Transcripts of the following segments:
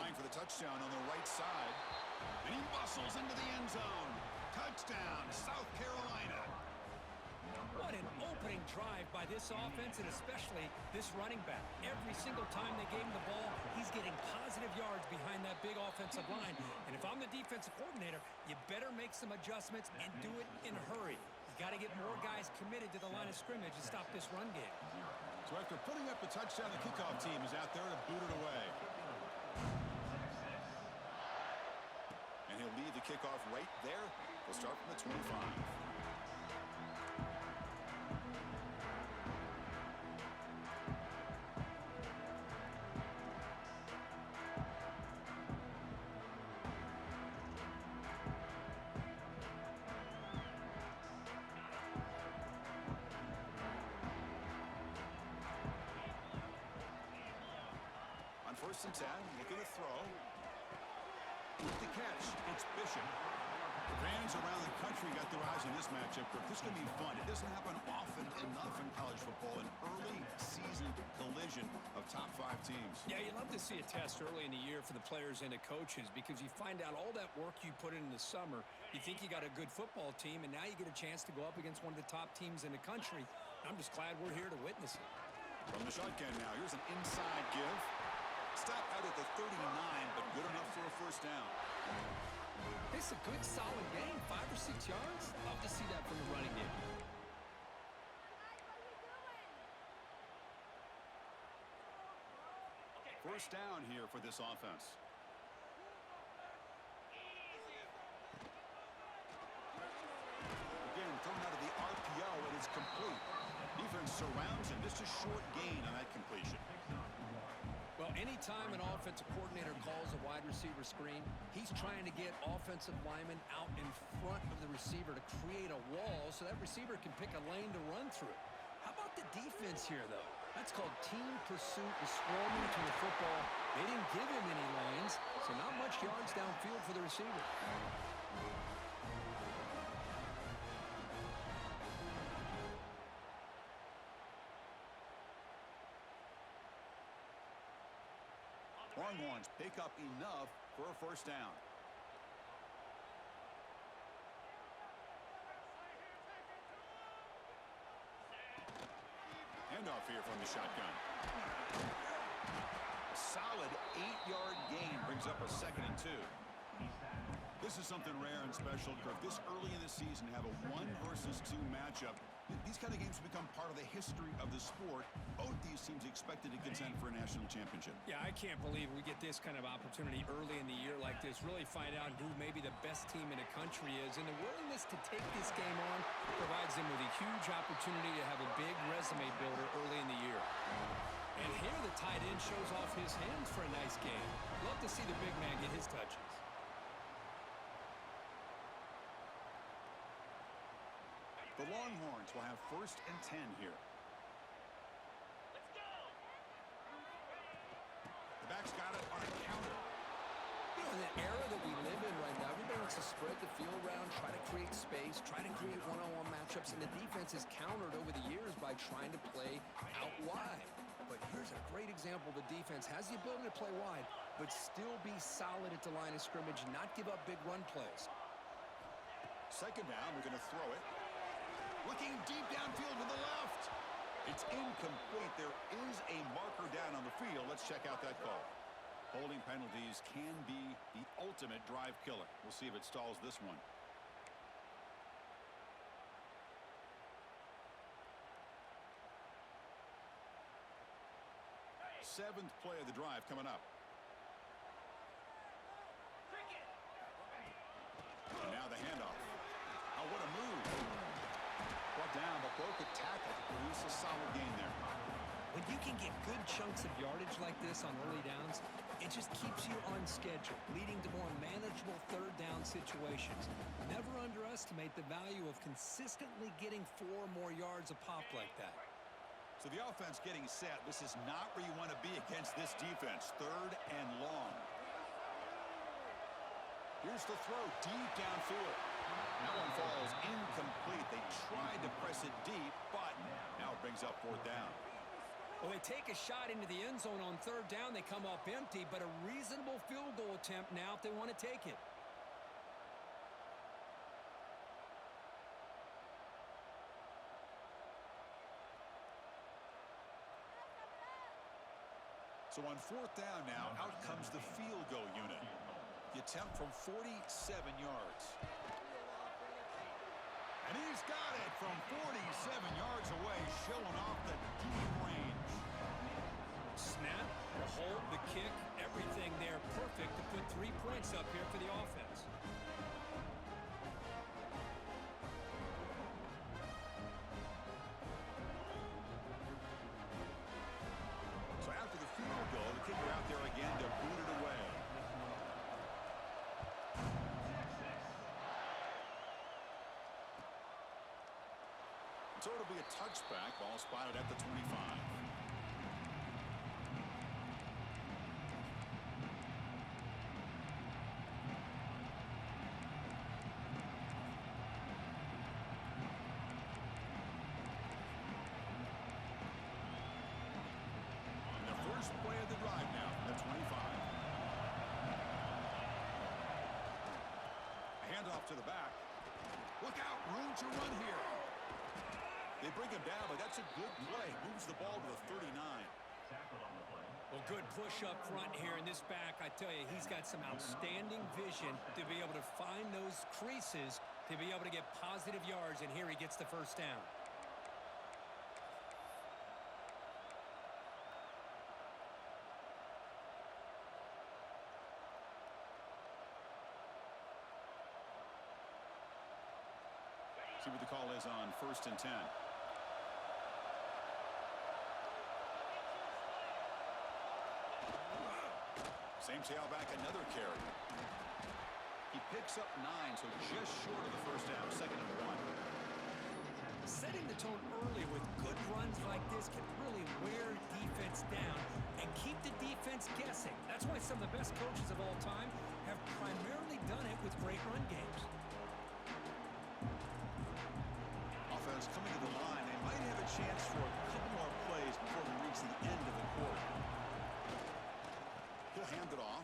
trying for the touchdown on the right side. And he bustles into the end zone. Touchdown, South Carolina. What an opening drive by this offense, and especially this running back. Every single time they gave him the ball, he's getting positive yards behind that big offensive line. And if I'm the defensive coordinator, you better make some adjustments and do it in a hurry. You got to get more guys committed to the line of scrimmage and stop this run game. So after putting up a touchdown, the kickoff team is out there to boot it away. And he'll lead the kickoff right there. We'll start from the 25. On 1st and 10, looking to throw. With the catch, it's Bishop. Fans around the country got their eyes on this matchup. This is going to be fun. It doesn't happen often enough in college football. An early season collision of top 5 teams. Yeah, you love to see a test early in the year for the players and the coaches because you find out all that work you put in the summer. You think you got a good football team, and now you get a chance to go up against one of the top teams in the country. I'm just glad we're here to witness it. From the shotgun now, here's an inside give. Stop out at the 39, but good enough for a first down. It's a good, solid game, 5 or 6 yards. Love to see that from the running game. First down here for this offense. Again, thrown out of the RPO, and it's complete. Defense surrounds him. Just a short gain on that completion. Well, anytime an offensive coordinator calls a wide receiver screen, he's trying to get offensive linemen out in front of the receiver to create a wall so that receiver can pick a lane to run through. How about the defense here, though? That's called team pursuit and swarming to the football. They didn't give him any lanes, so not much yards downfield for the receiver. Longhorns pick up enough for a first down. Handoff here from the shotgun. A solid 8-yard gain brings up a 2nd and 2. This is something rare and special, Kirk. This early in the season, have a 1 versus 2 matchup. These kind of games become part of the history of the sport. Both these teams expected to contend for a national championship. Yeah, I can't believe we get this kind of opportunity early in the year like this. Really find out who maybe the best team in the country is. And the willingness to take this game on provides them with a huge opportunity to have a big resume builder early in the year. And here the tight end shows off his hands for a nice game. Love to see the big man get his touches. The Longhorns will have 1st and 10 here. Let's go. The back's got it on a counter. You know, in the era that we live in right now, everybody wants to spread the field around, try to create space, try to create one-on-one matchups, and the defense has countered over the years by trying to play out wide. But here's a great example. The defense has the ability to play wide, but still be solid at the line of scrimmage, not give up big run plays. 2nd down, we're going to throw it. Looking deep downfield to the left. It's incomplete. There is a marker down on the field. Let's check out that call. Holding penalties can be the ultimate drive killer. We'll see if it stalls this one. Seventh play of the drive coming up. And now the handoff. Oh, what a move. Brought down, but broke a tackle to produce a solid gain there. When you can get good chunks of yardage like this on early downs, it just keeps you on schedule, leading to more manageable 3rd down situations. Never underestimate the value of consistently getting 4 or more yards a pop like that. So the offense getting set. This is not where you want to be against this defense. 3rd and long. Here's the throw deep downfield. That one falls incomplete. They tried to press it deep, but now it brings up 4th down. Well, they take a shot into the end zone on third down. They come up empty, but a reasonable field goal attempt now if they want to take it. So on fourth down now, out comes the field goal unit. The attempt from 47 yards. And he's got it from 47 yards away, showing off the deep range. Snap, the hold, the kick, everything there perfect to put 3 points up here for the offense. So after the field goal, the kicker out there again to boot it away. So it'll be a touchback, ball spotted at the 25. And the first play of the drive now from the 25. A handoff to the back. Look out, room to run here. They bring him down, but that's a good play. Moves the ball to the 39. Well, good push up front here in this back. I tell you, he's got some outstanding vision to be able to find those creases, to be able to get positive yards, and here he gets the first down. See what the call is on 1st and 10. Same tailback, another carry. He picks up 9, so just short of the first down, 2nd and 1. Setting the tone early with good runs like this can really wear defense down and keep the defense guessing. That's why some of the best coaches of all time have primarily done it with great run games. Offense coming to the line. They might have a chance for a couple more plays before we reach the end of the quarter. He'll hand it off.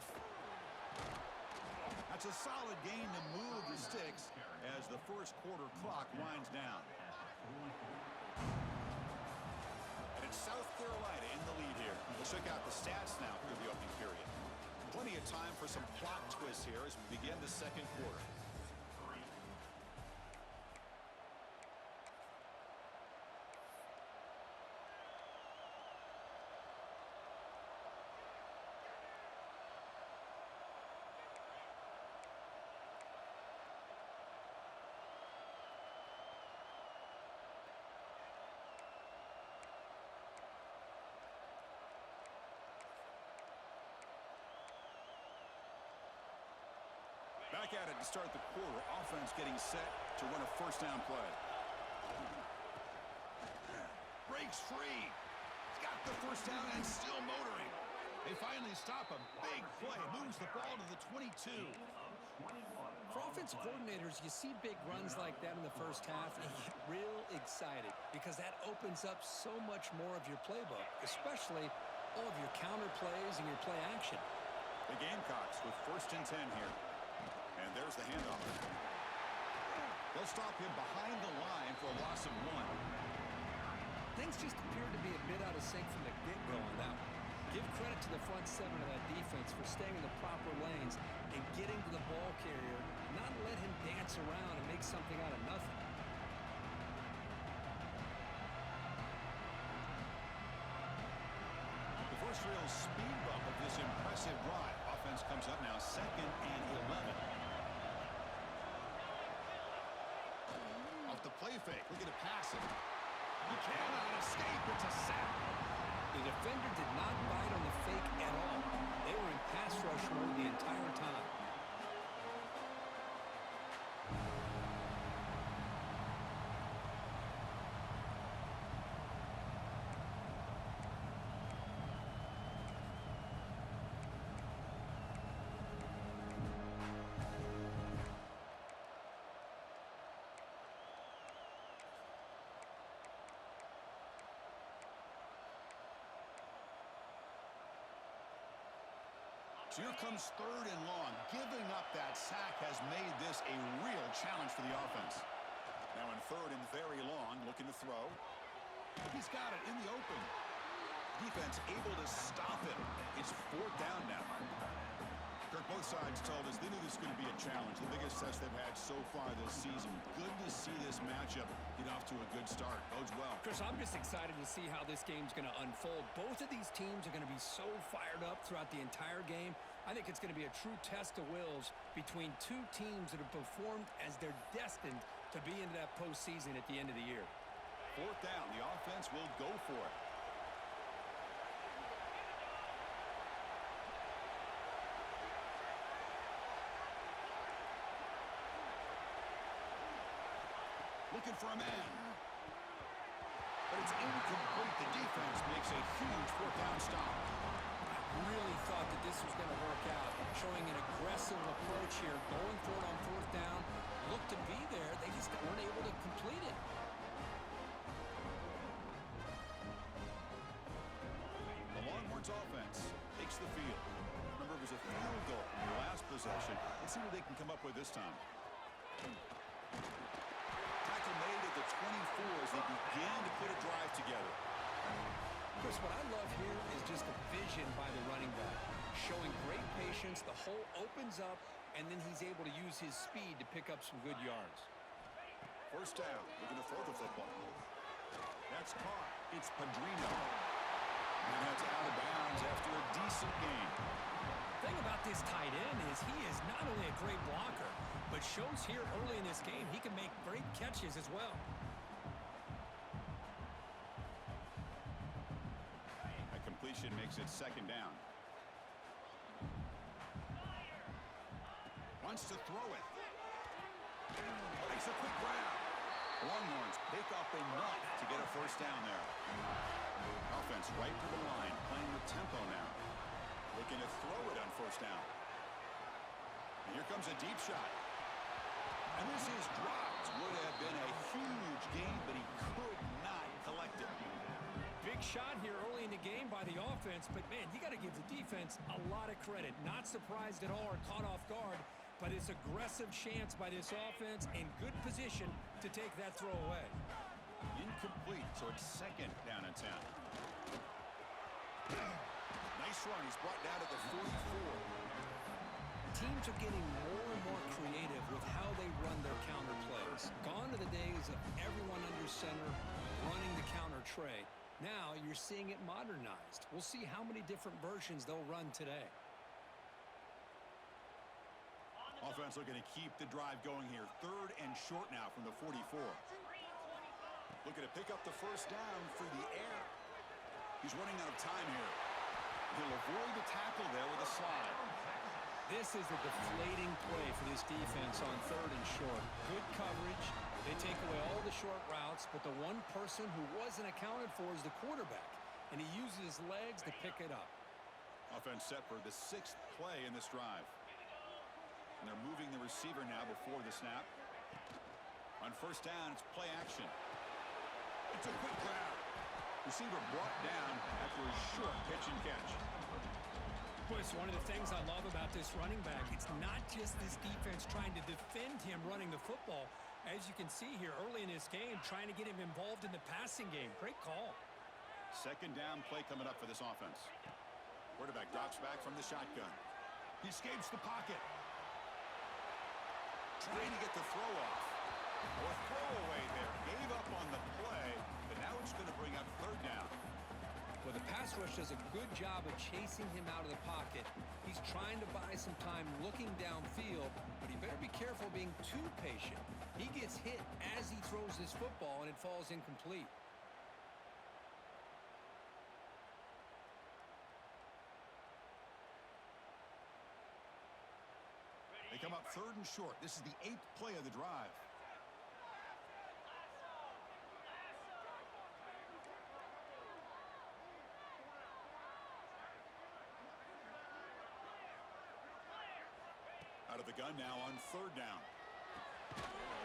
That's a solid gain to move the sticks as the first quarter clock winds down. And it's South Carolina in the lead here. We'll check out the stats now through the opening period. Plenty of time for some plot twists here as we begin the second quarter. Back at it to start the quarter. Offense getting set to run a first down play. Breaks free. He's got the first down and still motoring. They finally stop a big play. Moves the ball to the 22. For offensive coordinators, you see big runs like that in the first half and you get real excited because that opens up so much more of your playbook, especially all of your counter plays and your play action. The Gamecocks with 1st and 10 here. And there's the handoff. They'll stop him behind the line for a loss of 1. Things just appear to be a bit out of sync from the get-go on that one. Give credit to the front 7 of that defense for staying in the proper lanes and getting to the ball carrier, not let him dance around and make something out of nothing. The first real speed bump of this impressive drive. Offense comes up now 2nd and 11. Off the play fake. Look at it passing. He cannot escape. It's a sack. The defender did not bite on the fake at all. They were in pass rush mode the entire time. So here comes 3rd and long. Giving up that sack has made this a real challenge for the offense. Now in 3rd and very long, looking to throw. He's got it in the open. Defense able to stop him. It's 4th down now. Kirk, both sides told us they knew this was going to be a challenge. The biggest test they've had so far this season. Good to see this matchup get off to a good start. Bodes well. Chris, I'm just excited to see how this game's going to unfold. Both of these teams are going to be so fired up throughout the entire game. I think it's going to be a true test of wills between two teams that have performed as they're destined to be into that postseason at the end of the year. 4th down. The offense will go for it. Looking for a man. But it's incomplete. The defense makes a huge 4th down stop. I really thought that this was going to work out, showing an aggressive approach here, going for it on 4th down. Looked to be there. They just weren't able to complete it. The Longhorns offense takes the field. Remember, it was a field goal in the last possession. Let's see what they can come up with this time. Tackle made at the 24 as they began to put a drive together. Chris, what I love here is just the vision by the running back. Showing great patience, the hole opens up, and then he's able to use his speed to pick up some good yards. 1st down, looking to throw the football. That's caught. It's Padrino. And that's out of bounds after a decent gain. The thing about this tight end is he is not only a great blocker, but shows here early in this game he can make great catches as well. A completion makes it 2nd down. Wants to throw it. Makes a quick grab. Longhorns pick up enough to get a 1st down there. Offense right to the line, playing with tempo now. Looking to throw it on 1st down. And here comes a deep shot. And this is dropped. Would have been a huge gain, but he could not collect it. Big shot here early in the game by the offense, but man, you got to give the defense a lot of credit. Not surprised at all or caught off guard, but it's aggressive chance by this offense in good position to take that throw away. Incomplete, so it's 2nd down and 10. Nice run. He's brought down to the 44. Teams are getting more and more creative with how they run their counter plays. Gone are the days of everyone under center running the counter tray. Now you're seeing it modernized. We'll see how many different versions they'll run today. Offense looking to keep the drive going here. 3rd and short now from the 44. Looking to pick up the 1st down through the air. He's running out of time here. He'll avoid the tackle there with a slide. This is a deflating play for this defense on 3rd and short. Good coverage. They take away all the short routes, but the one person who wasn't accounted for is the quarterback, and he uses his legs to pick it up. Offense set for the 6th play in this drive. And they're moving the receiver now before the snap. On 1st down, it's play action. It's a quick grab. Receiver brought down after a short pitch and catch. Boy, it's one of the things I love about this running back. It's not just this defense trying to defend him running the football. As you can see here early in this game, trying to get him involved in the passing game. Great call. 2nd down play coming up for this offense. Quarterback drops back from the shotgun. He escapes the pocket. Trying to get the throw off. Or throwaway there. Gave up on the play, but now it's going to bring up 3rd down. Well, the pass rush does a good job of chasing him out of the pocket. He's trying to buy some time looking downfield, but he better be careful being too patient. He gets hit as he throws this football, and it falls incomplete. They come up 3rd and short. This is the 8th play of the drive. Out of the gun now on 3rd down.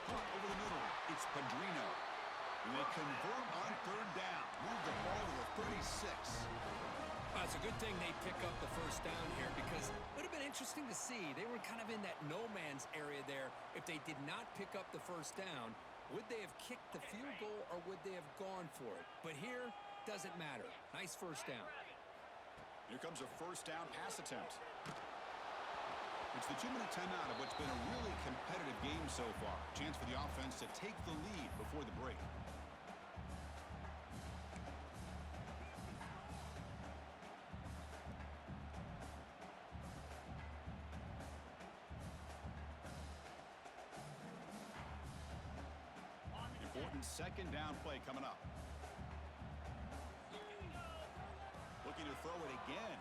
Caught over the middle. It's Padrino. And they convert on 3rd down. Move the ball to the 36. That's a a good thing they pick up the first down here because it would have been interesting to see. They were kind of in that no man's area there. If they did not pick up the first down, would they have kicked the field goal or would they have gone for it? But here, doesn't matter. Nice first down. Here comes a first down pass attempt. It's the 2-minute timeout of what's been a really competitive game so far. Chance for the offense to take the lead before the break. Important second down play coming up. Looking to throw it again.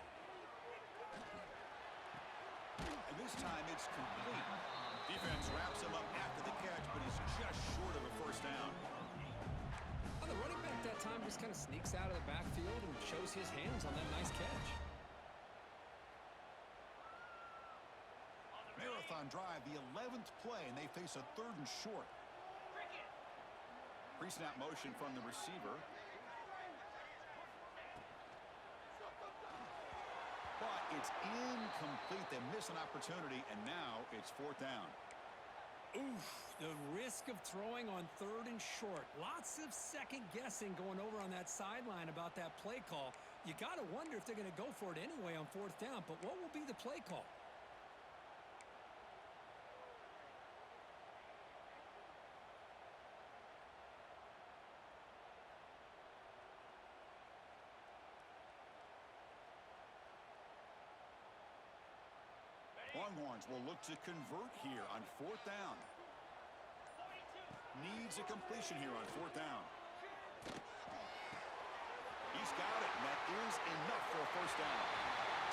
And this time it's complete. Defense wraps him up after the catch, but he's just short of a first down. The running back that time just kind of sneaks out of the backfield and shows his hands on that nice catch. Marathon drive, the 11th play, and they face a 3rd and short. Pre-snap motion from the receiver. But it's incomplete. They miss an opportunity, and now it's 4th down. Oof, the risk of throwing on 3rd and short. Lots of second guessing going over on that sideline about that play call. You got to wonder if they're going to go for it anyway on 4th down, but what will be the play call? Longhorns will look to convert here on 4th down. Needs a completion here on 4th down. He's got it, and that is enough for a first down.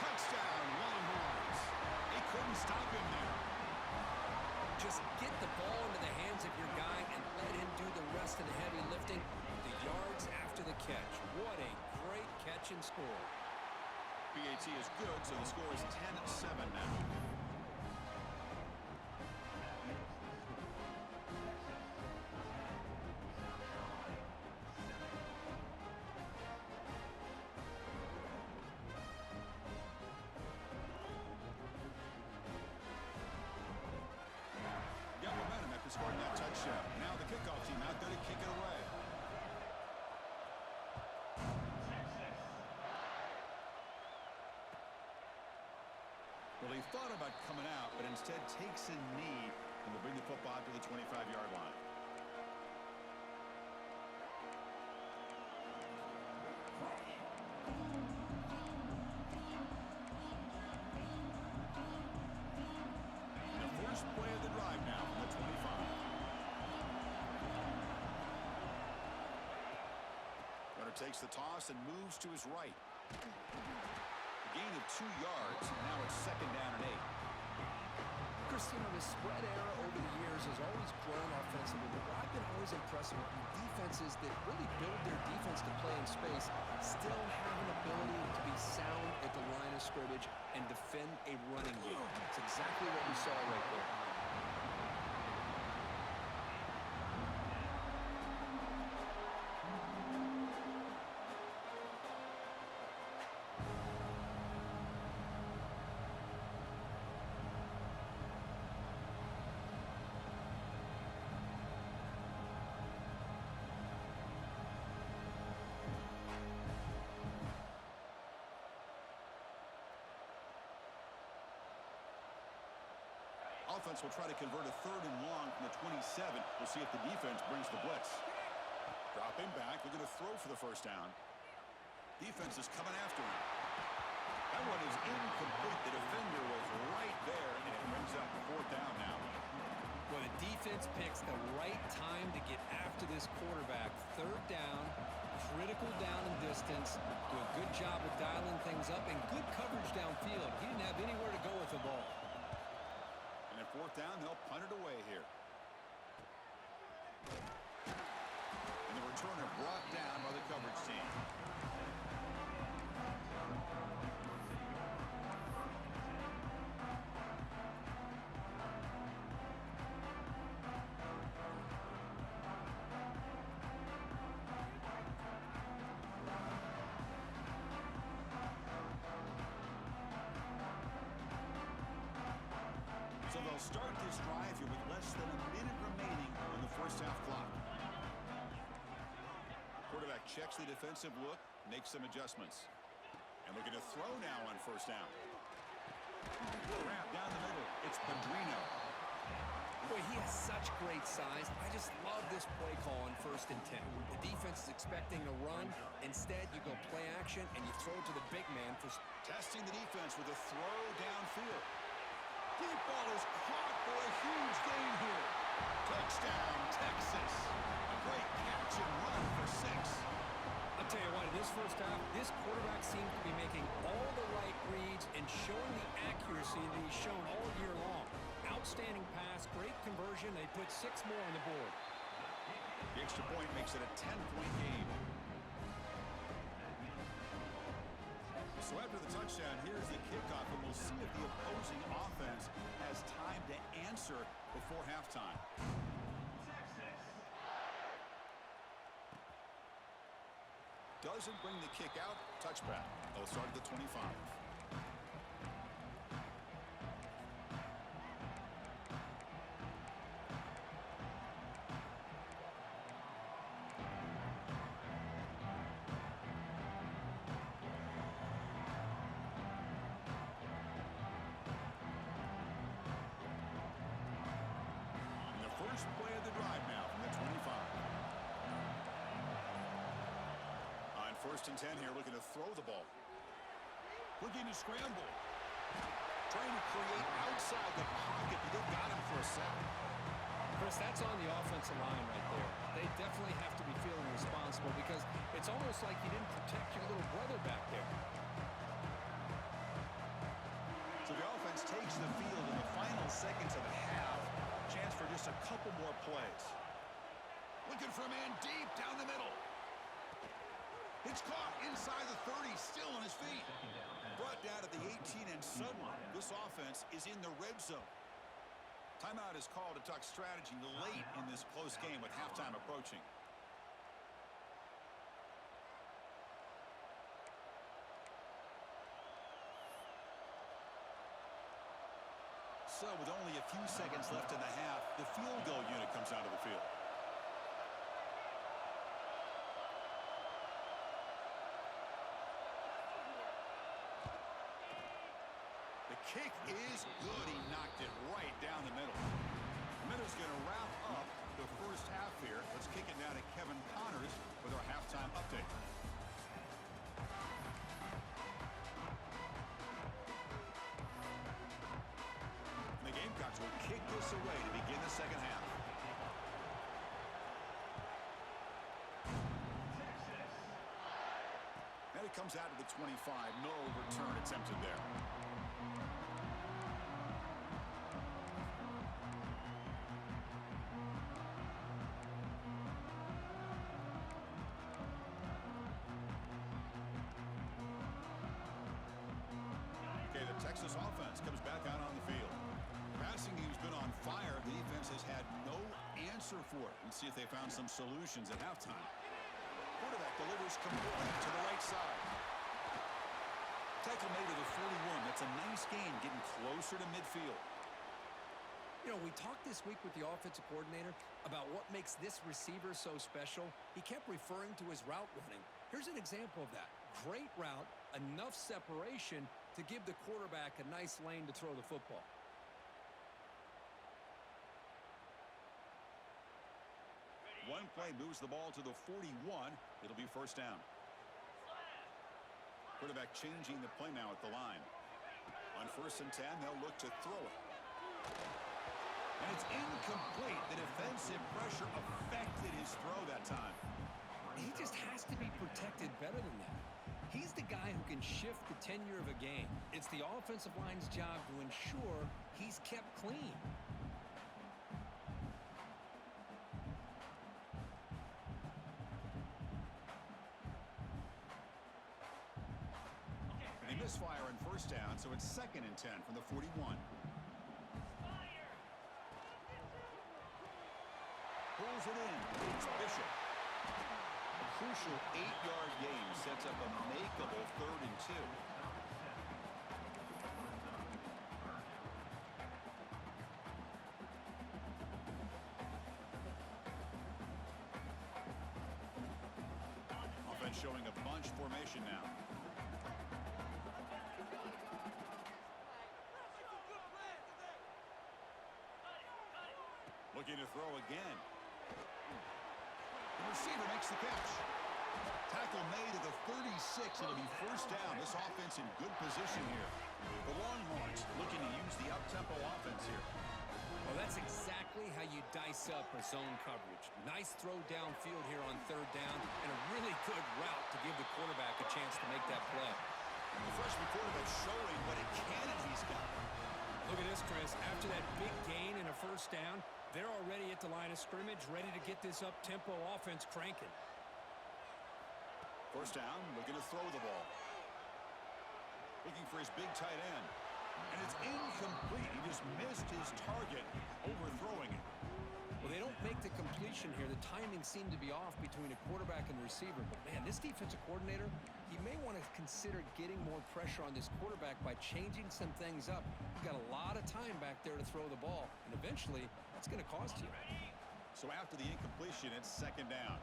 Touchdown, Longhorns. They couldn't stop him there. Just get the ball into the hands of your guy and let him do the rest of the heavy lifting. The yards after the catch. What a great catch and score. PAT is good, so the score is 10-7 now. Got momentum after scoring that touchdown. Now the kickoff team out there to kick it away. Well, he thought about coming out, but instead takes a knee and will bring the football to the 25-yard line. The first play of the drive now from the 25. Runner takes the toss and moves to his right. Gain of 2 yards. Now it's 2nd down and 8. Cristiano, the spread era over the years has always grown offensively, but what I've been always impressed with defenses that really build their defense to play in space still have an ability to be sound at the line of scrimmage and defend a running game. It's exactly what we saw right there. Offense will try to convert a 3rd and long from the 27. We'll see if the defense brings the blitz. Dropping back, looking to throw for the first down. Defense is coming after him. That one is incomplete. The defender was right there, and it brings up 4th down now. Well, the defense picks the right time to get after this quarterback. 3rd down, critical down and distance. Do a good job of dialing things up and good coverage downfield. He didn't have anywhere to go with the ball. And at 4th down, they'll punt it away here. And the returner brought down by the coverage team. less than a minute remaining on the first half clock. Quarterback checks the defensive look, makes some adjustments. And looking to throw now on first down. Wrap down the middle. It's Pedrino. Boy, he has such great size. I just love this play call on 1st and 10. The defense is expecting a run. Instead, you go play action, and you throw to the big man for... Testing the defense with a throw downfield. Deep ball is caught for a huge gain here. Touchdown, Texas. A great catch and run for 6. I'll tell you what, in this first half, this quarterback seems to be making all the right reads and showing the accuracy that he's shown all year long. Outstanding pass, great conversion. They put 6 more on the board. The extra point makes it a 10-point game. So after the touchdown, here's the kickoff, and we'll see if the opposing offense has time to answer before halftime. Doesn't bring the kick out. Touchback. They'll start at the 25. First play of the drive now from the 25. On 1st and 10 here, looking to throw the ball. Looking to scramble. Trying to create outside the pocket, but they've got him for a sack. Chris, that's on the offensive line right there. They definitely have to be feeling responsible because it's almost like you didn't protect your little brother back there. So the offense takes the field in the final seconds of the half. Chance for just a couple more plays. Looking for a man deep down the middle. It's caught inside the 30, still on his feet. Brought down at the 18, and suddenly this offense is in the red zone. Timeout is called to talk strategy late in this close game with halftime approaching. So with only a few seconds left in the half, the field goal unit comes out of the field. The kick is good. He knocked it right down the middle. The Minnows going to wrap up the first half here. Let's kick it now to Kevin Connors with our halftime update. The Gamecocks will kick this away to begin the second half. And it comes out to the 25. No return attempted there. Okay, the Texas offense comes back out on the field. Passing game's been on fire. The defense has had no answer for it. Let's see if they found some solutions at halftime. Quarterback delivers complete to the right side. Tackle made to the 41. That's a nice gain, getting closer to midfield. You know, we talked this week with the offensive coordinator about what makes this receiver so special. He kept referring to his route running. Here's an example of that. Great route, enough separation to give the quarterback a nice lane to throw the football. One play moves the ball to the 41. It'll be first down. Quarterback changing the play now at the line. On 1st and 10, they'll look to throw it. And it's incomplete. The defensive pressure affected his throw that time. He just has to be protected better than that. He's the guy who can shift the tenure of a game. It's the offensive line's job to ensure he's kept clean. They misfire on first down, so it's 2nd and 10 from the 41. Pulls it in. It's Bishop. A crucial 8-yard gain sets up a makeable 3rd and 2. Defense showing a bunch formation now. Looking to throw again. The receiver makes the catch. Tackle made at the 36. It'll be first down. This offense in good position here. The Longhorns looking to use the up-tempo offense here. Well, that's exactly how you dice up a zone coverage. Nice throw downfield here on third down, and a really good route to give the quarterback a chance to make that play. The freshman quarterback showing what a cannon he's got. Look at this, Chris. After that big gain and a first down, they're already at the line of scrimmage, ready to get this up-tempo offense cranking. First down, looking to throw the ball. Looking for his big tight end. And it's incomplete. He just missed his target, overthrowing it. Well, they don't make the completion here. The timing seemed to be off between a quarterback and the receiver. But, man, this defensive coordinator, he may want to consider getting more pressure on this quarterback by changing some things up. You've got a lot of time back there to throw the ball, and eventually that's going to cost you. So after the incompletion, it's second down.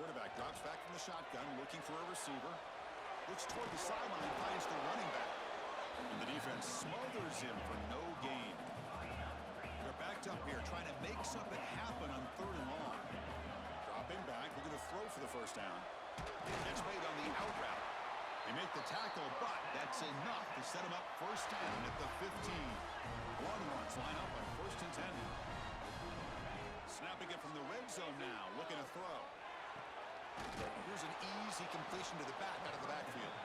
Quarterback drops back from the shotgun, looking for a receiver. Looks toward the sideline, finds the running back. And the defense smothers him for no gain. They're backed up here, trying to make something happen on third and long. Dropping back, looking to throw for the first down. Catch made on the out route. They make the tackle, but that's enough to set him up first down at the 15. Longhorns line up on first and 10. Snapping it from the red zone now, looking to throw. Here's an easy completion to the back out of the backfield.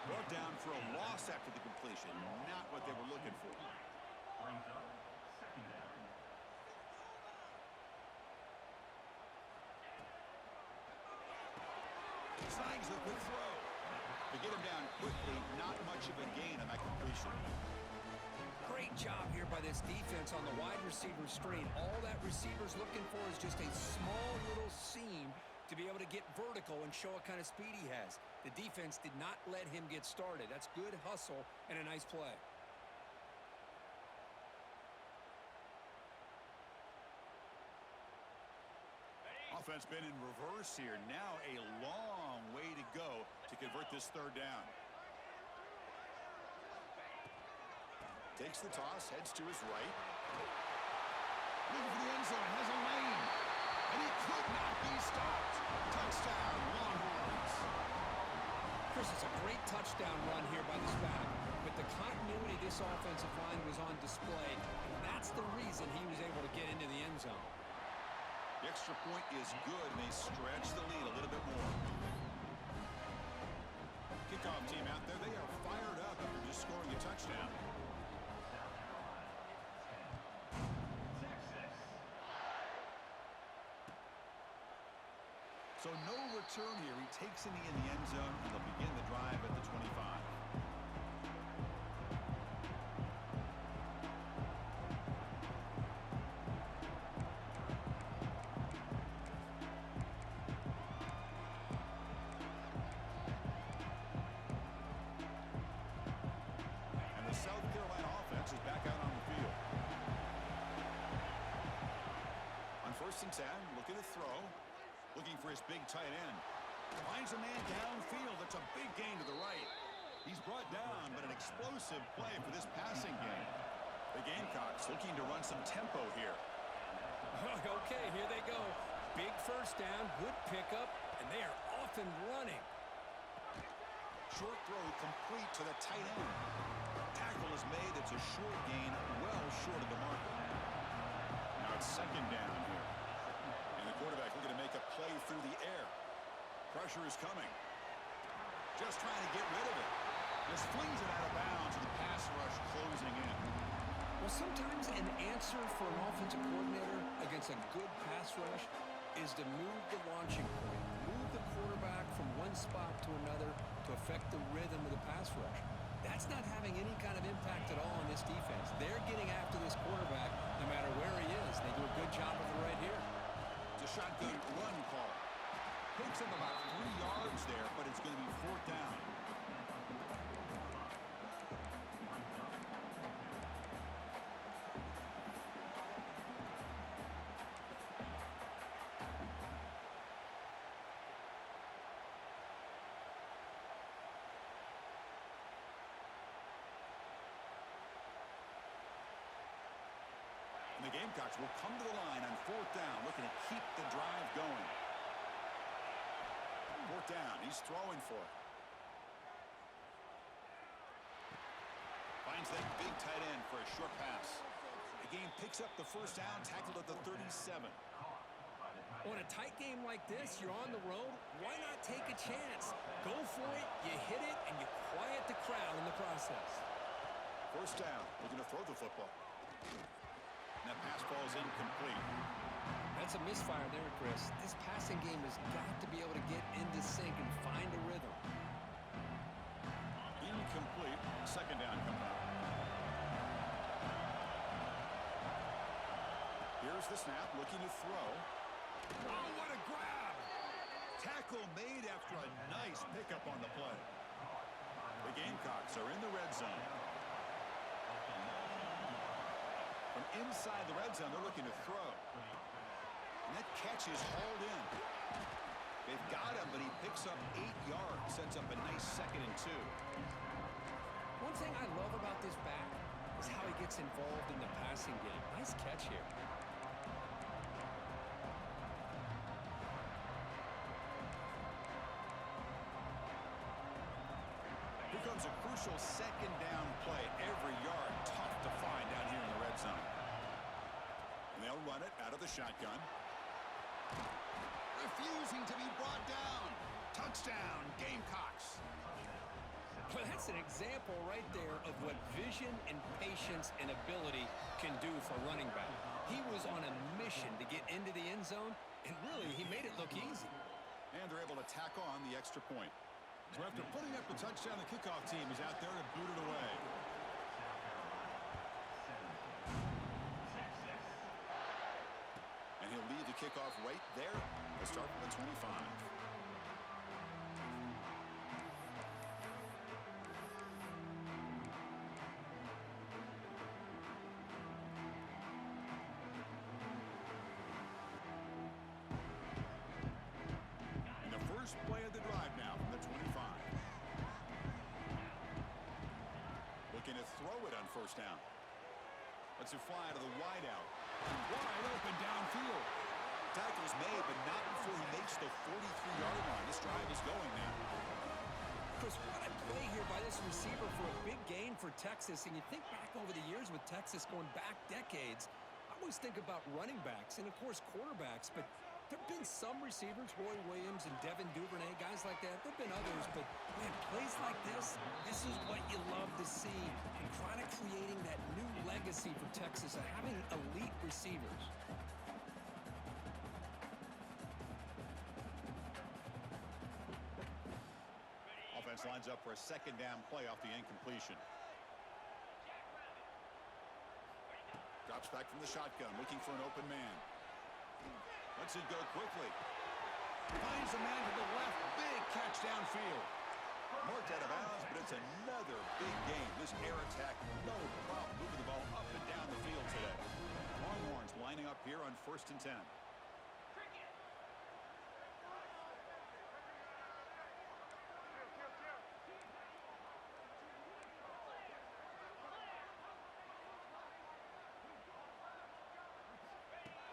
Brought down for a loss after the completion. Not what they were looking for. Snags the quick throw. To get him down quickly, not much of a gain on that completion. Great job here by this defense on the wide receiver screen. All that receiver's looking for is just a small little seam to be able to get vertical and show what kind of speed he has. The defense did not let him get started. That's good hustle and a nice play. Offense been in reverse here. Now a long way to go to convert this third down. Takes the toss, heads to his right. Looking for the end zone, has a lane. And he could not be stopped. Touchdown, Longhorns. Chris, it's a great touchdown run here by this back. But the continuity of this offensive line was on display. And that's the reason he was able to get into the end zone. The extra point is good, and they stretch the lead a little bit more. Kickoff team out there, they are fired up after just scoring a touchdown. So no return here. He takes it in the end zone, and they'll begin the drive at the 25. And the South Carolina offense is back out on the field. On first and 10, looking to throw. Looking for his big tight end. Finds a man downfield. That's a big gain to the right. He's brought down, but an explosive play for this passing game. The Gamecocks looking to run some tempo here. Okay, here they go. Big first down, good pickup, and they are off and running. Short throw complete to the tight end. Tackle is made. It's a short gain, well short of the marker. Now it's second down here. And the quarterback looking to make a play through the air. Pressure is coming. Just trying to get rid of it. Just flings it out of bounds, and the pass rush closing in. Well, sometimes an answer for an offensive coordinator against a good pass rush is to move the launching point, move the quarterback from one spot to another to affect the rhythm of the pass rush. That's not having any kind of impact at all on this defense. They're getting after this quarterback no matter where he is. They do a good job of it right here. It's a shotgun run call. Picks him about 3 yards there, but it's going to be fourth down. The Gamecocks will come to the line on 4th down, looking to keep the drive going. 4th down, he's throwing for it. Finds that big tight end for a short pass. The game picks up the first down, tackled at the 37. On a tight game like this, you're on the road. Why not take a chance? Go for it, you hit it, and you quiet the crowd in the process. First down, looking to throw the football. And that pass ball is incomplete. That's a misfire there, Chris. This passing game has got to be able to get into sync and find a rhythm. Incomplete. Second down coming up. Here's the snap, looking to throw. Oh, what a grab! Tackle made after a nice pickup on the play. The Gamecocks are in the red zone. From inside the red zone, they're looking to throw. And that catch is hauled in. They've got him, but he picks up 8 yards, sets up a nice 2nd and 2. One thing I love about this back is how he gets involved in the passing game. Nice catch here. Here comes a crucial 2nd down play. Every yard tough to find down here in the red zone. And they'll run it out of the shotgun. Refusing to be brought down. Touchdown, Gamecocks. Well, that's an example right there of what vision and patience and ability can do for a running back. He was on a mission to get into the end zone, and really, he made it look easy. And they're able to tack on the extra point. So after putting up the touchdown, the kickoff team is out there to boot it away. And he'll leave the kickoff right there. They'll start from the 25. Play of the drive now from the 25. Looking to throw it on first down. Lets it fly to the wide out. Wide open downfield. Tackle's made, but not before he makes the 43-yard line. This drive is going now. Chris, what a play here by this receiver for a big gain for Texas. And you think back over the years with Texas going back decades, I always think about running backs and, of course, quarterbacks, but there have been some receivers, Roy Williams and Devin Duvernay, guys like that. There have been others, but, man, plays like this is what you love to see. And trying to creating that new legacy for Texas of having elite receivers. Offense lines up for a 2nd down play off the incompletion. Drops back from the shotgun, looking for an open man. Lets it go quickly. Finds a man to the left. Big catch downfield. Marked out of bounds, but it's another big game. This air attack, no problem moving the ball up and down the field today. Longhorns lining up here on 1st and 10.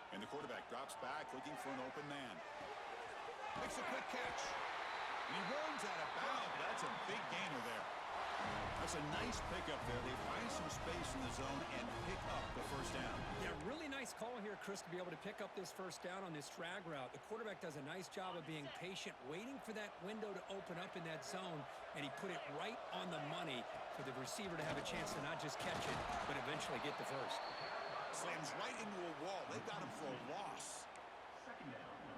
And the quarterback drops back, looking for an open man. Makes a quick catch. And he runs out of bounds. That's a big gainer there. That's a nice pickup there. They find some space in the zone and pick up the first down. Yeah, really nice call here, Chris, to be able to pick up this first down on this drag route. The quarterback does a nice job of being patient, waiting for that window to open up in that zone, and he put it right on the money for the receiver to have a chance to not just catch it, but eventually get the first. Slams right into a wall. They got him for a loss.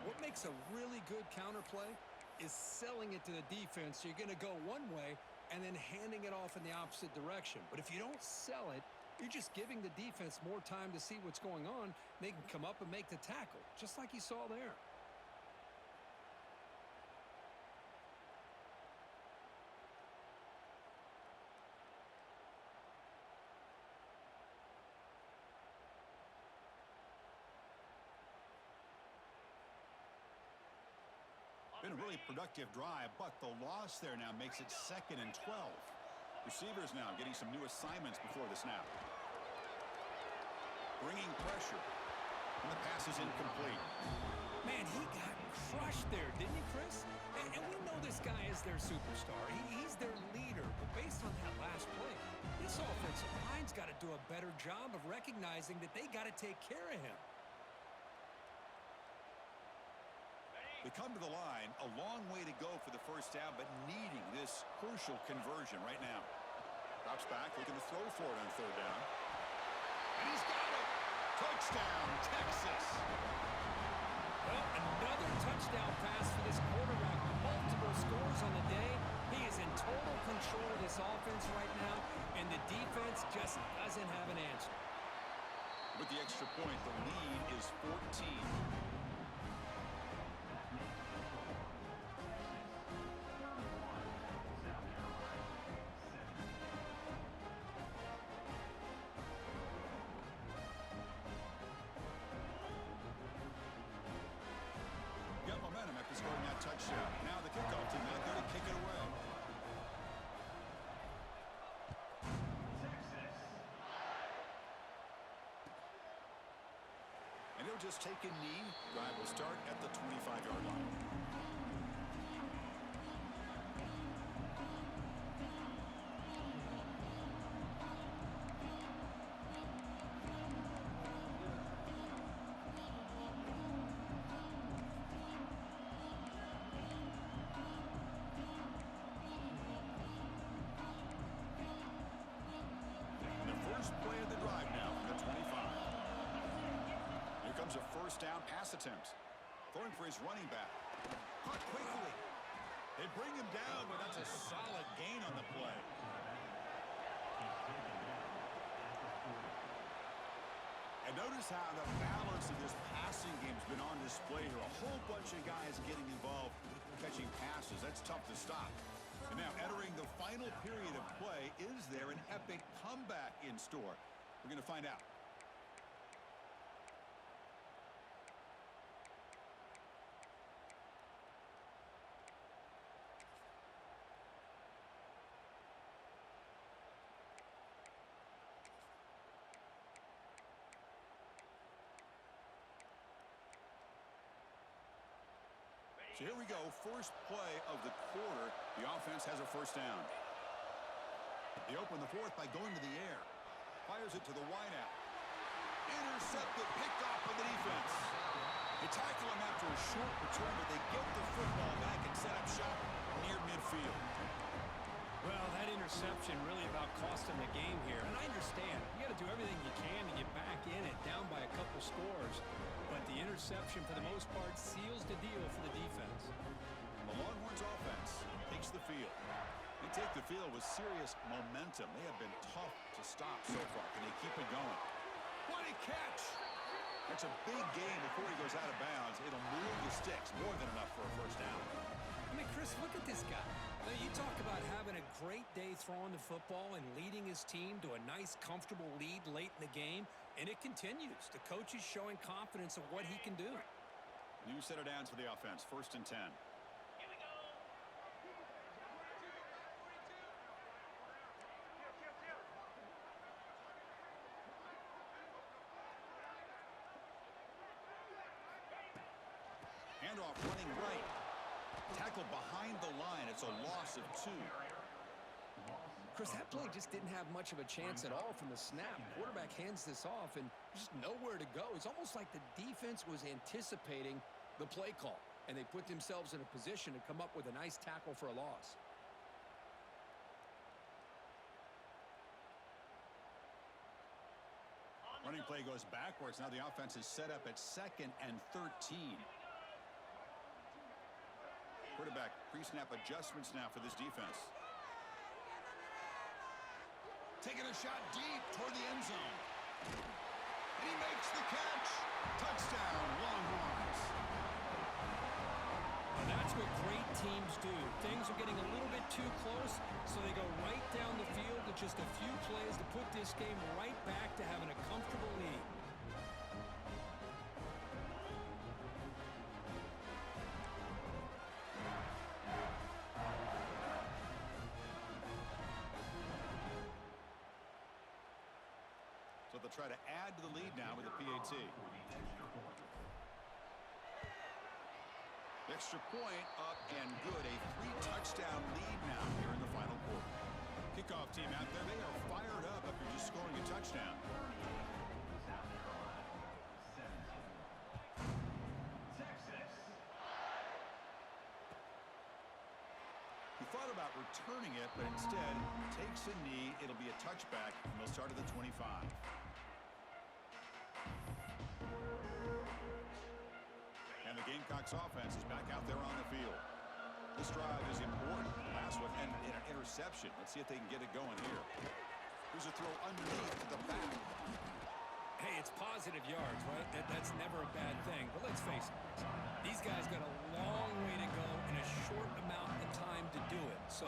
What makes a really good counterplay is selling it to the defense. So you're going to go one way and then handing it off in the opposite direction. But if you don't sell it, you're just giving the defense more time to see what's going on. They can come up and make the tackle, just like you saw there. Been a really productive drive, but the loss there now makes it 2nd and 12. Receivers now getting some new assignments before the snap. bringing pressure. And the pass is incomplete. Man, he got crushed there, didn't he, Chris? And we know this guy is their superstar. He's their leader. But based on that last play, this offensive line's got to do a better job of recognizing that they got to take care of him. They come to the line, a long way to go for the first down, but needing this crucial conversion right now. Drops back, looking to throw for it on third down. And he's got it! Touchdown, Texas! Well, another touchdown pass for this quarterback. Multiple scores on the day. He is in total control of this offense right now, and the defense just doesn't have an answer. With the extra point, the lead is 14. Got momentum after scoring that touchdown. Now the kickoff team out there to kick it away. And he'll just take a knee. Drive will start at the 25-yard line. The first play of the drive now from the 25. Here comes a first down pass attempt. Throwing for his running back. Caught quickly. They bring him down, but that's a solid gain on the play. And notice how the balance of this passing game has been on display here. A whole bunch of guys getting involved catching passes. That's tough to stop. And now entering the final period of play, is there an epic comeback in store? We're going to find out. So here we go, first play of the quarter. The offense has a first down. They open the fourth by going to the air. Fires it to the wideout. Intercepted, picked off by the defense. They tackle him after a short return, but they get the football back and set up shop near midfield. Well, that interception really about cost him the game here. And I understand. You got to do everything you can to get back in it, down by a couple scores. But the interception, for the most part, seals the deal for the defense. The Longhorns offense takes the field. They take the field with serious momentum. They have been tough to stop so far. Can they keep it going? What a catch! That's a big gain before he goes out of bounds. It'll move the sticks, more than enough for a first down. I mean, Chris, look at this guy. Now, you talk about having a great day throwing the football and leading his team to a nice, comfortable lead late in the game, and it continues. The coach is showing confidence of what he can do. New set of downs for the offense, 1st and 10. Here we go. Handoff running right. Tackled behind the line. It's a loss of 2. Chris, that play just didn't have much of a chance at all from the snap. Quarterback hands this off and just nowhere to go. It's almost like the defense was anticipating the play call, and they put themselves in a position to come up with a nice tackle for a loss. Running play goes backwards. Now the offense is set up at 2nd and 13. Quarterback pre-snap adjustments now for this defense. Taking a shot deep toward the end zone. And he makes the catch. Touchdown, Longhorns. And that's what great teams do. Things are getting a little bit too close, so they go right down the field with just a few plays to put this game right back to having a comfortable lead. So but they'll try to add to the lead now with a PAT. Extra point up and good. A 3-touchdown lead now here in the final quarter. Kickoff team out there, they are fired up after just scoring a touchdown. He thought about returning it, but instead takes a knee. It'll be a touchback, and they'll start at the 25. And the Gamecocks offense is back out there on the field. This drive is important. Last one and an interception. Let's see if they can get it going here. Here's a throw underneath to the back. Hey, it's positive yards, right? That's never a bad thing. But let's face it, these guys got a long way to go in a short amount of time to do it. So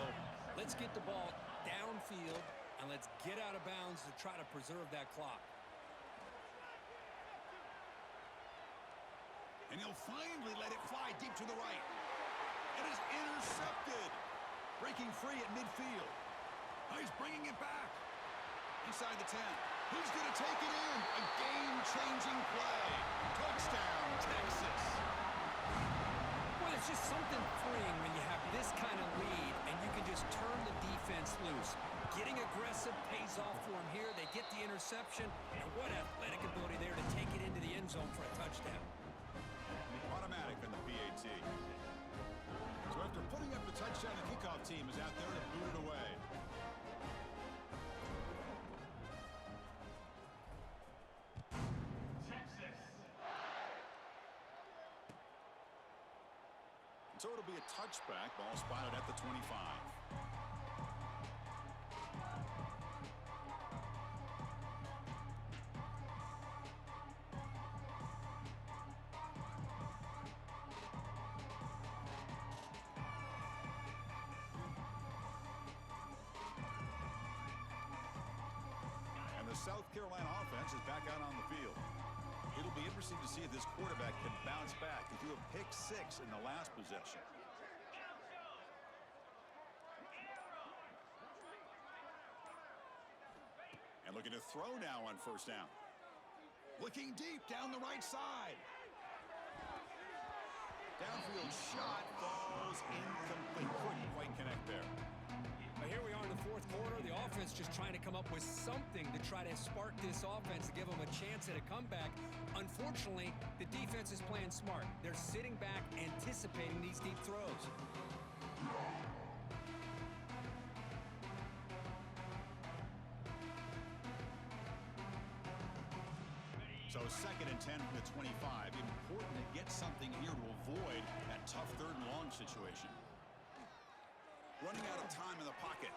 let's get the ball downfield and let's get out of bounds to try to preserve that clock. And he'll finally let it fly deep to the right. It is intercepted. Breaking free at midfield. Now he's bringing it back. Inside the 10. He's going to take it in. A game-changing play. Touchdown, Texas. Well, it's just something freeing when you have this kind of lead and you can just turn the defense loose. Getting aggressive pays off for him here. They get the interception. And what athletic ability there to take it into the end zone for a touchdown. Automatic on the PAT. So after putting up the touchdown, the kickoff team is out there to boot it away. Texas. So it'll be a touchback. Ball spotted at the 25. The South Carolina offense is back out on the field. It'll be interesting to see if this quarterback can bounce back. He threw a pick 6 in the last possession. And looking to throw now on first down. Looking deep down the right side. Downfield shot falls incomplete. Couldn't quite connect there. Here we are in the fourth quarter. The offense just trying to come up with something to try to spark this offense to give them a chance at a comeback. Unfortunately, the defense is playing smart. They're sitting back, anticipating these deep throws. So 2nd and 10 from the 25. Important to get something here to avoid that tough 3rd and long situation. Running out of time in the pocket.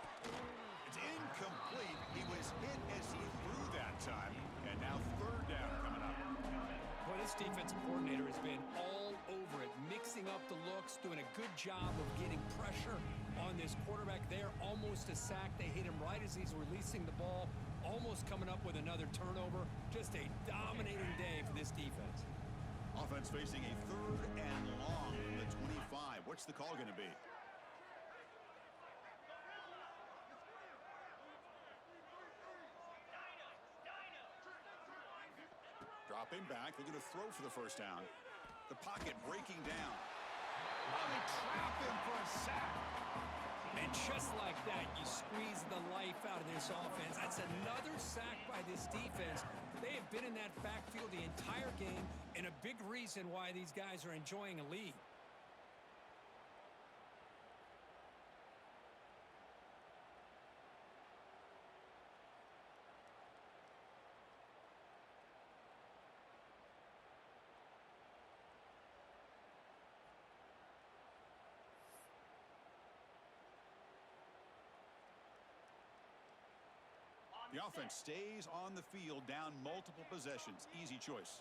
It's incomplete. He was hit as he threw that time. And now 3rd down coming up. Boy, this defensive coordinator has been all over it, mixing up the looks, doing a good job of getting pressure on this quarterback there. Almost a sack. They hit him right as he's releasing the ball. Almost coming up with another turnover. Just a dominating day for this defense. Offense facing a 3rd and long from the 25. What's the call going to be? Dropping back, they're going to throw for the first down. The pocket breaking down. Oh, they trap him for a sack. And just like that, you squeeze the life out of this offense. That's another sack by this defense. They have been in that backfield the entire game, and a big reason why these guys are enjoying a lead. The offense stays on the field, down multiple possessions. Easy choice.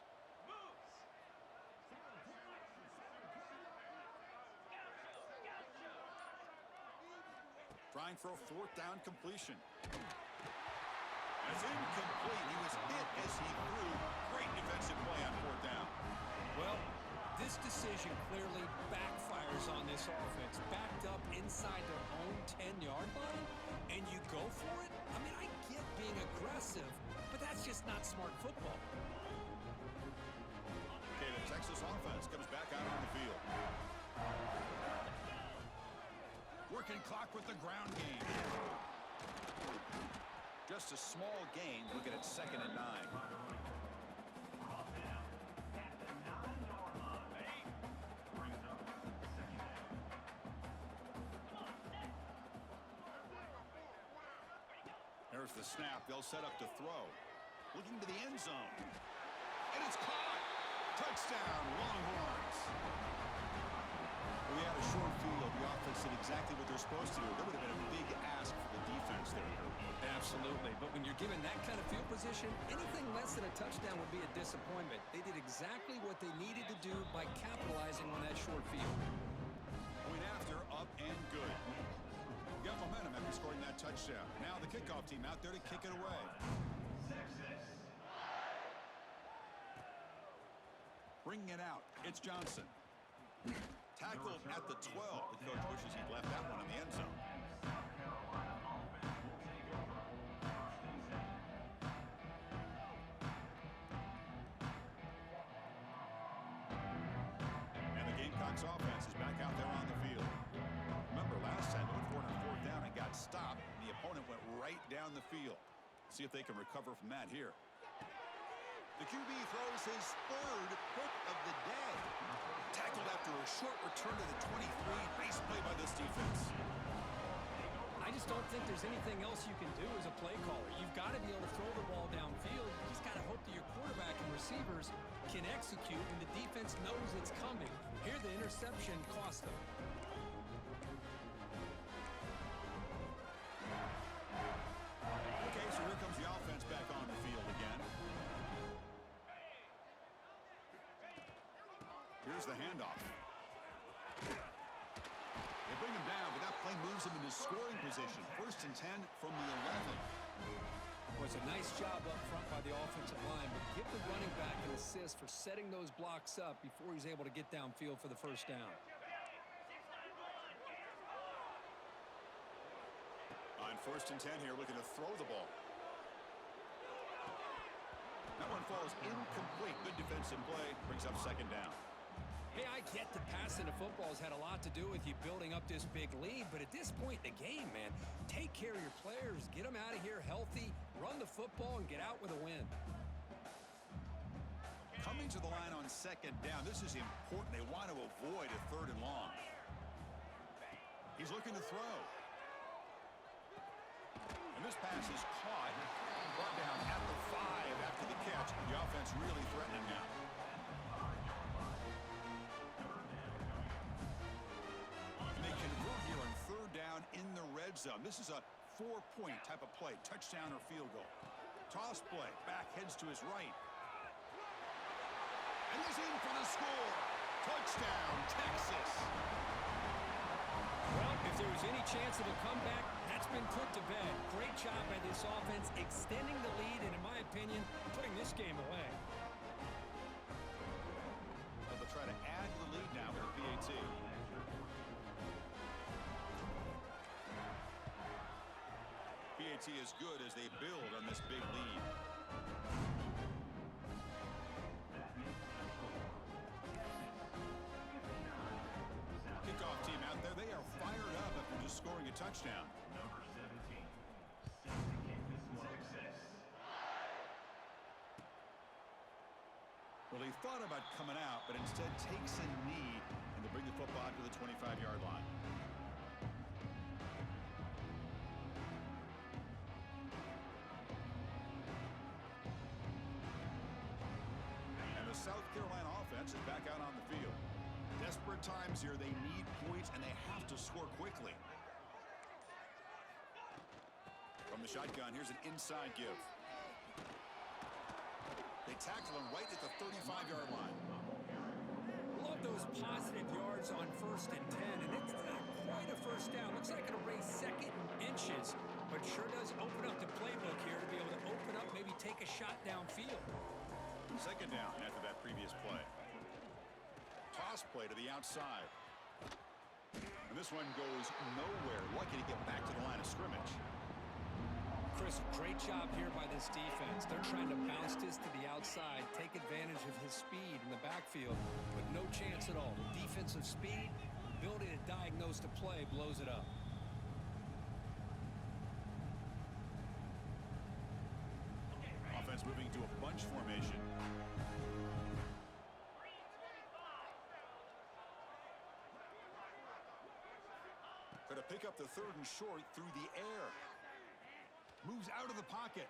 Trying for a 4th down completion. It's incomplete. He was hit as he threw. Great defensive play on 4th down. Well, this decision clearly backfires on this offense. Backed up inside their own 10-yard line, and you go for it? I mean, I get being aggressive, but that's just not smart football. Okay, the Texas offense comes back out on the field. Working clock with the ground game. Just a small gain, looking at 2nd and 9. There's the snap. They'll set up to throw. Looking to the end zone. And it's caught. Touchdown, Longhorns. We had a short field. The offense did exactly what they're supposed to do. That would have been a big ask for the defense there. Absolutely. But when you're given that kind of field position, anything less than a touchdown would be a disappointment. They did exactly what they needed to do by capitalizing on that short field. Point after, up and good. Got momentum after scoring that touchdown. Now the kickoff team out there to kick it away. Bringing it out, it's Johnson. Tackled at the 12. The coach wishes he'd left that one in the end zone. And the Gamecocks offense is back out there on the field. Remember last time they went for it on 4th down and got stopped, and the opponent went right down the field. See if they can recover from that here. The QB throws his 3rd pick of the day. Tackled after a short return to the 23. Nice play by this defense. I just don't think there's anything else you can do as a play caller. You've got to be able to throw the ball downfield. You just got to hope that your quarterback and receivers can execute and the defense knows it's coming. Here the interception cost them. Okay, so here comes the offense back on the field again. Here's the handoff. They bring him down, but that play moves him into scoring position. 1st and 10 from the 11. Was a nice job up front by the offensive line, but give the running back an assist for setting those blocks up before he's able to get downfield for the 1st down. On 1st and 10 here, looking to throw the ball. That one falls incomplete. Good defensive play. Brings up 2nd down. Hey, I get the passing of football has had a lot to do with you building up this big lead, but at this point in the game, man, take care of your players, get them out of here healthy, run the football, and get out with a win. Coming to the line on 2nd down. This is important. They want to avoid a 3rd and long. He's looking to throw. And this pass is caught. Brought down at the 5 after the catch. The offense really threatening now. And they convert here on 3rd down in the red zone. This is a 4-point type of play. Touchdown or field goal. Toss play. Back heads to his right. And he's in for the score. Touchdown, Texas. Well, if there was any chance of a comeback, that's been put to bed. Great job by this offense extending the lead and, in my opinion, putting this game away. Well, they'll try to add to the lead now with a PAT. PAT is good as they build on this big lead. Kickoff team out there, they are fired up after just scoring a touchdown. Number 17. Set to kick this one. Success. Well, he thought about coming out, but instead takes a knee, and they bring the football to the 25-yard line. And the South Carolina offense is back out on the field. Desperate times here. They need points, and they have to score quickly. From the shotgun, here's an inside give. They tackle him right at the 35-yard line. Love those positive yards on 1st and 10, and it's not quite a 1st down. Looks like it'll raise 2nd inches, but sure does open up the playbook here to be able to open up, maybe take a shot downfield. 2nd down after that previous play. Toss play to the outside. And this one goes nowhere. Lucky to get back to the line of scrimmage. Chris, great job here by this defense. They're trying to bounce this to the outside, take advantage of his speed in the backfield, but no chance at all. The defensive speed, ability to diagnose the play, blows it up. Offense moving to a bunch formation. Going to pick up the 3rd and short through the air. Moves out of the pocket.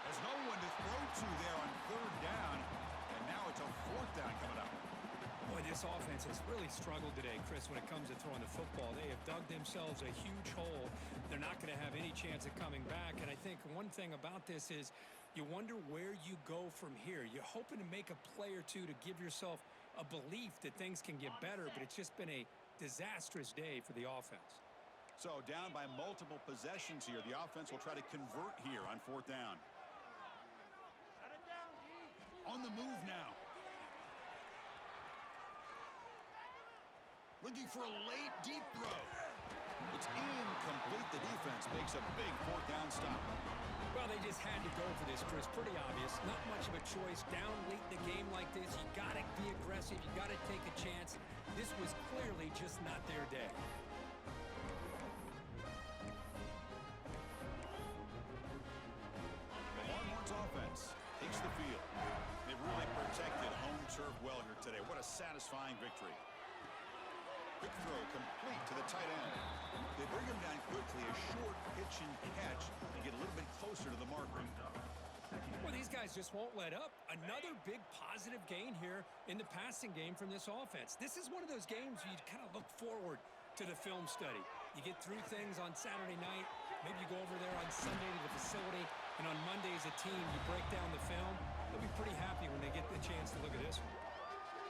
There's no one to throw to there on 3rd down. And now it's a 4th down coming up. Boy, this offense has really struggled today, Chris, when it comes to throwing the football. They have dug themselves a huge hole. They're not going to have any chance of coming back. And I think one thing about this is you wonder where you go from here. You're hoping to make a play or two to give yourself a belief that things can get better, but it's just been a disastrous day for the offense. So down by multiple possessions here. The offense will try to convert here on 4th down. On the move now. Looking for a late deep throw. It's incomplete. The defense makes a big 4th down stop. Well, they just had to go for this, Chris. Pretty obvious. Not much of a choice. Down late in the game like this, you got to be aggressive. You got to take a chance. This was clearly just not their day. The Longhorns offense takes the field. They've really protected home turf well here today. What a satisfying victory. Quick throw complete to the tight end. They bring him down quickly. A short pitch and catch to get a little bit closer to the marker. Well, these guys just won't let up. Another big positive gain here in the passing game from this offense. This is one of those games where you kind of look forward to the film study. You get through things on Saturday night. Maybe you go over there on Sunday to the facility, and on Monday as a team, you break down the film. They'll be pretty happy when they get the chance to look at this one.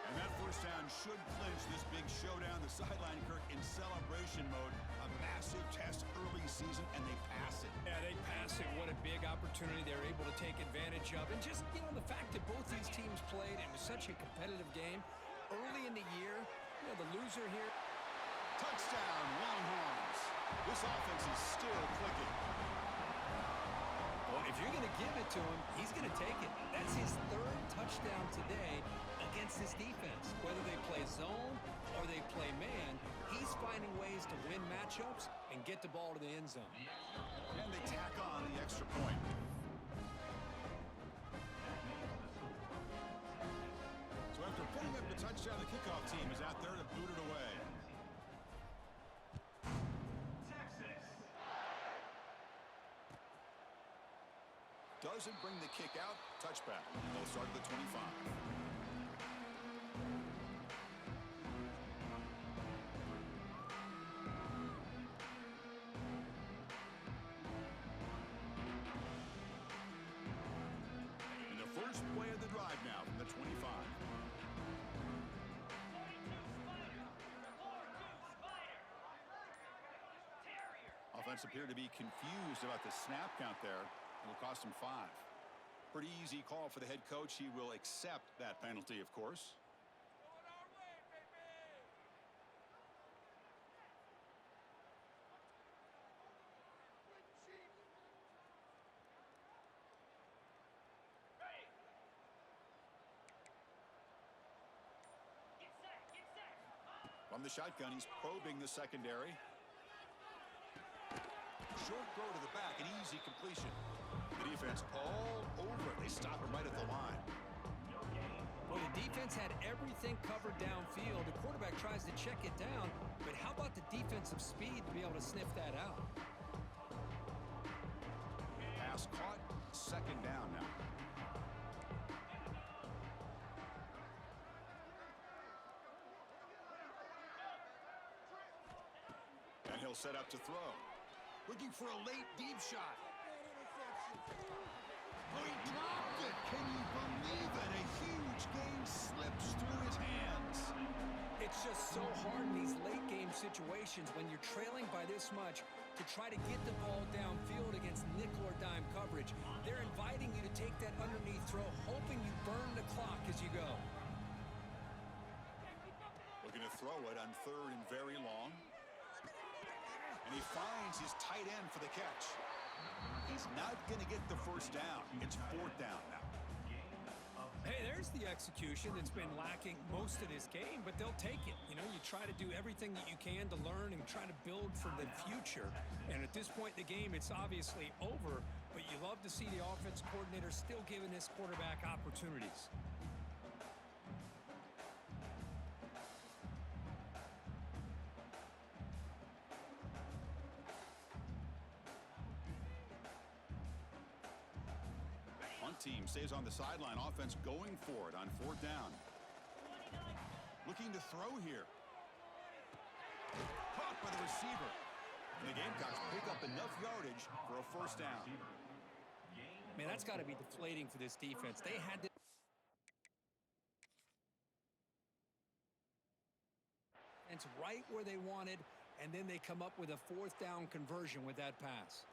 And that 1st down should clinch this big showdown. The sideline, Kirk, in celebration mode. A massive test early season, and they pass it. Yeah, they pass it. What a big opportunity they're able to take advantage of. And just, the fact that both these teams played, it was such a competitive game. Early in the year, the loser here. Touchdown, Longhorns. This offense is still clicking. Well, if you're going to give it to him, he's going to take it. That's his 3rd touchdown today against this defense. Whether they play zone or they play man, he's finding ways to win matchups and get the ball to the end zone. And they tack on the extra point. So after putting up the touchdown, the kickoff team is out there to boot it away. Doesn't bring the kick out. Touchback. They'll start at the 25. And the first play of the drive now from the 25. Offense appeared to be confused about the snap count there. It'll cost him 5. Pretty easy call for the head coach. He will accept that penalty, of course. From the shotgun, he's probing the secondary. Short throw to the back, an easy completion. The defense all over it. They stop him right at the line. Well, the defense had everything covered downfield. The quarterback tries to check it down, but how about the defensive speed to be able to sniff that out? Pass caught, 2nd down now. And he'll set up to throw. Looking for a late deep shot. Oh, he dropped it. Can you believe it? A huge game slips through his hands. It's just so hard in these late game situations when you're trailing by this much to try to get the ball downfield against nickel or dime coverage. They're inviting you to take that underneath throw, hoping you burn the clock as you go. Looking to throw it on 3rd and very long. And he finds finds his tight end for the catch. He's not going to get the first down. It's fourth down now. Hey, there's the execution that's been lacking most of this game, but they'll take it. You know, you try to do everything that you can to learn and try to build for the future. And at this point in the game, it's obviously over, but you love to see the offense coordinator still giving this quarterback opportunities. Team stays on the sideline. Offense going for it on fourth down. Looking to throw here. Caught by the receiver. And the Gamecocks pick up enough yardage for a first down. Man, that's got to be deflating for this defense. They had to. It's right where they wanted, and then they come up with a fourth down conversion with that pass.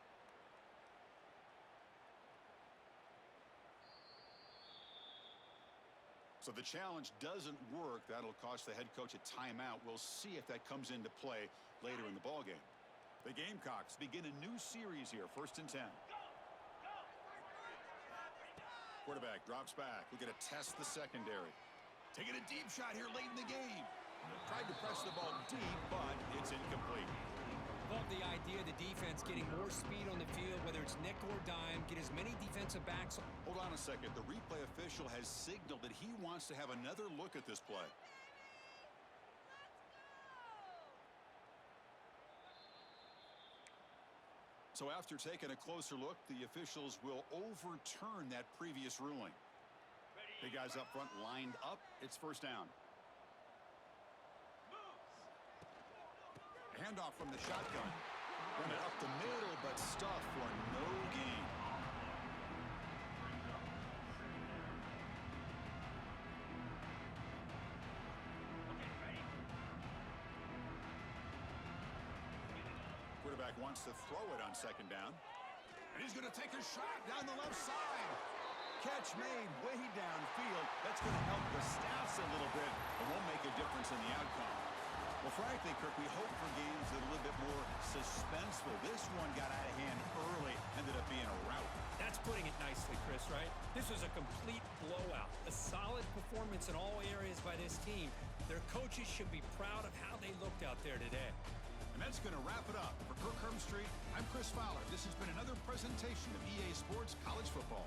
So the challenge doesn't work. That'll cost the head coach a timeout. We'll see if that comes into play later in the ballgame. The Gamecocks begin a new series here, 1st and 10. Quarterback drops back. We're going to test the secondary. Taking a deep shot here late in the game. Tried to press the ball deep, but it's incomplete. Love the idea of the defense getting more speed on the field, whether it's nickel or dime, get as many defensive backs. Hold on a second. The replay official has signaled that he wants to have another look at this play. So after taking a closer look, the officials will overturn that previous ruling. The guys up front lined up. It's first down. Handoff from the shotgun. Run it up the middle, but stuff for no gain. Quarterback wants to throw it on second down. And he's going to take a shot down the left side. Catch made way downfield. That's going to help the Staffs a little bit, but won't make a difference in the outcome. Well, frankly, Kirk, we hope for games that are a little bit more suspenseful. This one got out of hand early, ended up being a rout. That's putting it nicely, Chris, right? This was a complete blowout. A solid performance in all areas by this team. Their coaches should be proud of how they looked out there today. And that's going to wrap it up. For Kirk Herbstreit, I'm Chris Fowler. This has been another presentation of EA Sports College Football.